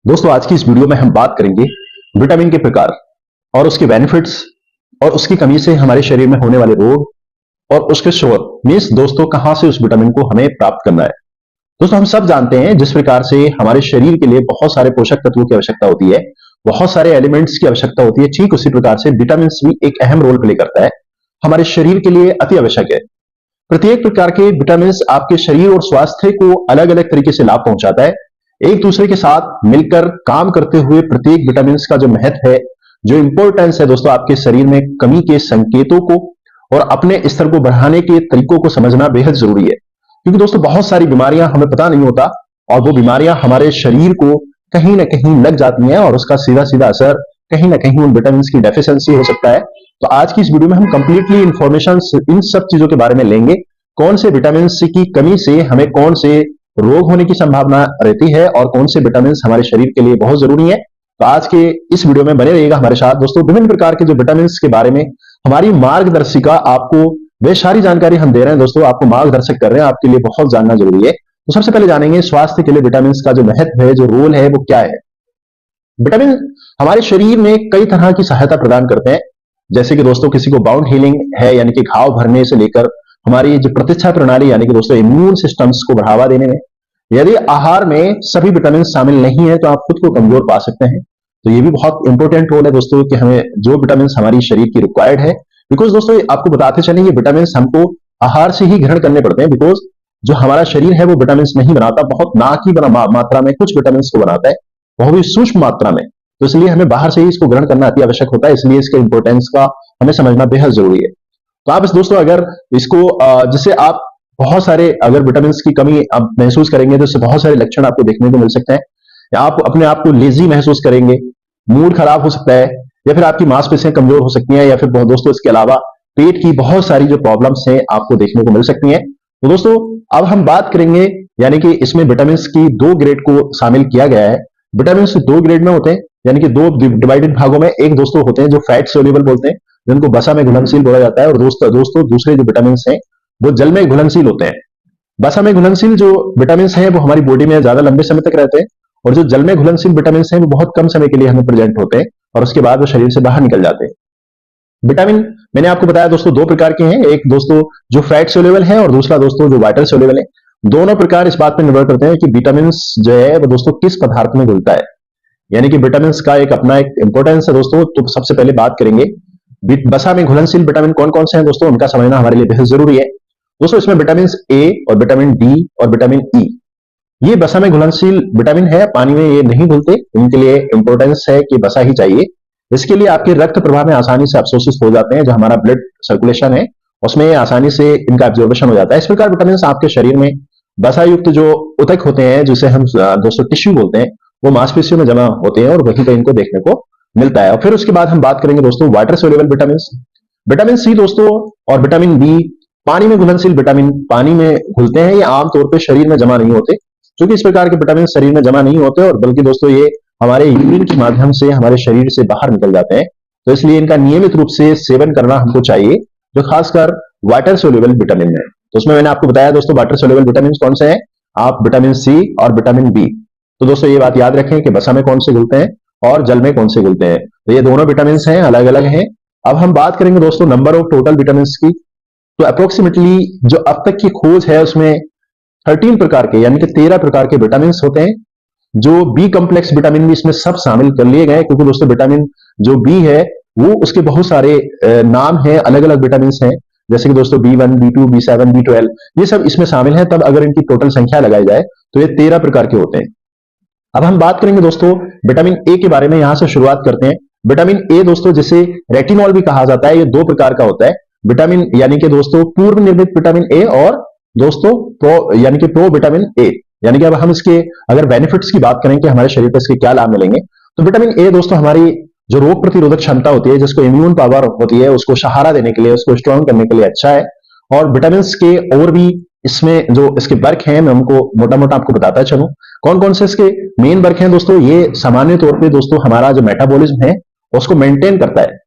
दोस्तों आज की इस वीडियो में हम बात करेंगे विटामिन के प्रकार और उसके बेनिफिट्स और उसकी कमी से हमारे शरीर में होने वाले रोग और उसके सोर्स मीन्स दोस्तों कहां से उस विटामिन को हमें प्राप्त करना है। दोस्तों हम सब जानते हैं जिस प्रकार से हमारे शरीर के लिए बहुत सारे पोषक तत्वों की आवश्यकता होती है, बहुत सारे एलिमेंट्स की आवश्यकता होती है, ठीक उसी प्रकार से विटामिन भी एक अहम रोल प्ले करता है, हमारे शरीर के लिए अति आवश्यक है। प्रत्येक प्रकार के विटामिन आपके शरीर और स्वास्थ्य को अलग अलग तरीके से लाभ पहुंचाता है। एक दूसरे के साथ मिलकर काम करते हुए प्रत्येक विटामिन का जो महत्व है, जो इंपॉर्टेंस है दोस्तों, आपके शरीर में कमी के संकेतों को और अपने स्तर को बढ़ाने के तरीकों को समझना बेहद जरूरी है। क्योंकि दोस्तों बहुत सारी बीमारियां हमें पता नहीं होता और वो बीमारियां हमारे शरीर को कहीं ना कहीं लग जाती हैं और उसका सीधा सीधा असर कहीं ना कहीं उन विटामिन की डेफिशिएंसी हो सकता है। तो आज की इस वीडियो में हम कंप्लीटली इंफॉर्मेशन इन सब चीजों के बारे में लेंगे। कौन से विटामिन की कमी से हमें कौन से रोग होने की संभावना रहती है और कौन से विटामिन हमारे शरीर के लिए बहुत जरूरी है। तो आज के इस वीडियो में बने रहिएगा हमारे साथ दोस्तों। विभिन्न प्रकार के जो विटामिन के बारे में हमारी मार्गदर्शिका आपको वे सारी जानकारी हम दे रहे हैं दोस्तों, आपको मार्गदर्शक कर रहे हैं, आपके लिए बहुत जानना जरूरी है। तो सबसे पहले जानेंगे स्वास्थ्य के लिए विटामिन का जो महत्व है, जो रोल है, वो क्या है। विटामिन हमारे शरीर में कई तरह की सहायता प्रदान करते हैं, जैसे कि दोस्तों किसी को बाउंड हीलिंग है यानी कि घाव भरने से लेकर हमारी जो प्रतिरक्षा प्रणाली यानी कि दोस्तों इम्यून सिस्टम्स को बढ़ावा देने में। यदि आहार में सभी विटामिन शामिल नहीं है तो आप खुद को कमजोर पा सकते हैं। तो ये भी बहुत इंपॉर्टेंट रोल है दोस्तों कि हमें जो विटामिन हमारी शरीर की रिक्वायर्ड है, बिकॉज दोस्तों आपको बताते चलें ये विटामिन हमको आहार से ही ग्रहण करने पड़ते हैं, बिकॉज जो हमारा शरीर है वो विटामिन नहीं बनाता, बहुत ना की मात्रा में कुछ विटामिन को बनाता है, वह भी सूक्ष्म मात्रा में। तो इसलिए हमें बाहर से ही इसको ग्रहण करना अति आवश्यक होता है, इसलिए इसके इंपोर्टेंस का हमें समझना बेहद जरूरी है। तो आप इस दोस्तों अगर इसको जिसे आप बहुत सारे अगर विटामिन की कमी आप महसूस करेंगे तो इससे बहुत सारे लक्षण आपको देखने को मिल सकते हैं। या आप अपने आप को लेजी महसूस करेंगे, मूड खराब हो सकता है, या फिर आपकी मांसपेशियां कमजोर हो सकती हैं, या फिर दोस्तों इसके अलावा पेट की बहुत सारी जो प्रॉब्लम्स हैं आपको देखने को मिल सकती हैं। तो दोस्तों अब हम बात करेंगे यानी कि इसमें विटामिन की दो ग्रेड को शामिल किया गया है। विटामिन दो ग्रेड में होते हैं यानी कि दो डिवाइडेड भागों में। एक दोस्तों होते हैं जो फैट सोल्यूबल बोलते हैं, जिनको वसा में घुलनशील बोला जाता है, और दोस्तों दूसरे जो विटामिन हैं वो जल में घुलनशील होते हैं। वसा में घुलनशील जो विटामिन हैं वो हमारी बॉडी में ज्यादा लंबे समय तक रहते हैं, और जो जल में घुलनशील विटामिन हैं वो बहुत कम समय के लिए हमें प्रेजेंट होते हैं और उसके बाद वो शरीर से बाहर निकल जाते हैं। विटामिन मैंने आपको बताया दोस्तों दो प्रकार के हैं, एक दोस्तों जो फैट सोल्यूबल है और दूसरा दोस्तों जो वाटर सोल्यूबल है। दोनों प्रकार इस बात पर निर्भर करते हैं कि विटामिन जो है वो दोस्तों किस पदार्थ में घुलता है, यानी कि विटामिन का एक अपना एक इंपॉर्टेंस है दोस्तों। तो सबसे पहले बात करेंगे वसा में घुलनशील विटामिन कौन कौन से हैं दोस्तों, उनका समझना हमारे लिए बेहद जरूरी है दोस्तों। इसमें विटामिन ए और विटामिन डी और विटामिन ई, ये वसा में घुलनशील विटामिन है, पानी में ये नहीं घुलते, इनके लिए इंपॉर्टेंस है कि वसा ही चाहिए। इसके लिए आपके रक्त प्रवाह में आसानी से अब्सॉर्प्शन हो जाते हैं, जो हमारा ब्लड सर्कुलेशन है उसमें आसानी से इनका एब्जॉर्प्शन हो जाता है। इस प्रकार विटामिन आपके शरीर में वसा युक्त जो उतक होते हैं, जिसे हम दोस्तों टिश्यू बोलते हैं, वो मांसपेशियों में जमा होते हैं और वहीं पर इनको देखने को मिलता है। और फिर उसके बाद हम बात करेंगे दोस्तों water soluble vitamin, vitamin C दोस्तों और विटामिन बी। पानी में घुलनशील विटामिन पानी में घुलते हैं, ये आमतौर पर शरीर में जमा नहीं होते, क्योंकि इस प्रकार के विटामिन शरीर में जमा नहीं होते और बल्कि दोस्तों ये हमारे यूरिन के माध्यम से हमारे शरीर से बाहर निकल जाते हैं। तो इसलिए इनका नियमित रूप से सेवन करना हमको चाहिए, जो खासकर वाटर सोल्यूबल विटामिन है। तो उसमें मैंने आपको बताया दोस्तों वाटर सोल्यूबल विटामिन कौन से हैं, आप विटामिन सी और विटामिन बी। तो दोस्तों ये बात याद रखें कि वसा में कौन से घुलते हैं और जल में कौन से घुलते हैं। तो ये दोनों विटामिन हैं, अलग अलग हैं। अब हम बात करेंगे दोस्तों नंबर ऑफ टोटल विटामिन की। तो अप्रोक्सीमेटली जो अब तक की खोज है उसमें 13 प्रकार के यानी कि 13 प्रकार के विटामिन होते हैं। जो बी कॉम्प्लेक्स विटामिन भी इसमें सब शामिल कर लिए गए, क्योंकि दोस्तों विटामिन जो बी है वो उसके बहुत सारे नाम हैं, अलग अलग विटामिन हैं, जैसे कि दोस्तों B1, B2, B7, B12, ये सब इसमें शामिल हैं। तब अगर इनकी टोटल संख्या लगाई जाए तो ये 13 प्रकार के होते हैं। अब हम बात करेंगे दोस्तों विटामिन ए के बारे में, यहां से शुरुआत करते हैं। विटामिन ए दोस्तों जिसे रेटिनॉल भी कहा जाता है, ये दो प्रकार का होता है। विटामिन यानी कि दोस्तों पूर्व निर्मित विटामिन ए और दोस्तों प्रो यानी कि प्रो विटामिन ए, यानी कि अब हम इसके अगर बेनिफिट्स की बात करें कि हमारे शरीर पर इसके क्या लाभ मिलेंगे, तो विटामिन ए दोस्तों हमारी जो रोग प्रतिरोधक क्षमता होती है, जिसको इम्यून पावर होती है, उसको सहारा देने के लिए, उसको स्ट्रॉन्ग करने के लिए अच्छा है। और विटामिन के और भी इसमें जो इसके वर्क हैं मैं हमको मोटा मोटा आपको बताता चलूं। कौन कौन से इसके मेन वर्क हैं दोस्तों, ये सामान्य तौर पे दोस्तों हमारा जो मेटाबॉलिज्म है उसको मेंटेन करता है,